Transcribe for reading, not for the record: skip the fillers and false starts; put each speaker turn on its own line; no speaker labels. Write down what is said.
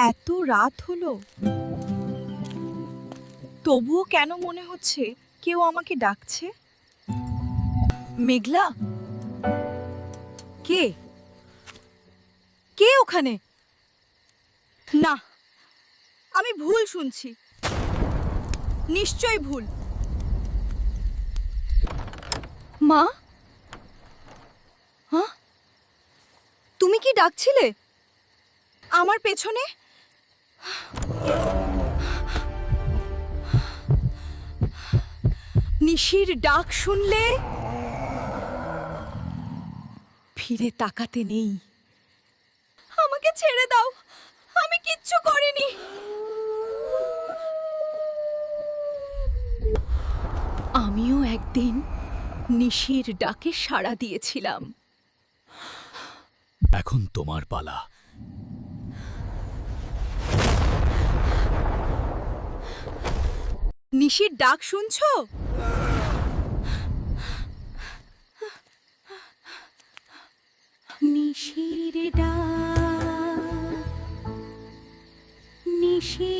এত রাত হলো, তবুও কেন মনে হচ্ছে কেউ আমাকে ডাকছে? মেঘলা, কে কে ওখানে? না, আমি ভুল শুনছি, নিশ্চয়ই ভুল। মা, হ্যাঁ, তুমি কি ডাকছিলে আমার পেছনে? নিশির ডাক শুনলে ফিরে তাকাতে নেই। আমাকে ছেড়ে দাও, আমি কিচ্ছু করিনি। আমিও একদিন নিশির ডাকে সাড়া দিয়েছিলাম।
এখন তোমার পালা।
নিশির ডাক শুনছো? নিশির ডাক, নিশি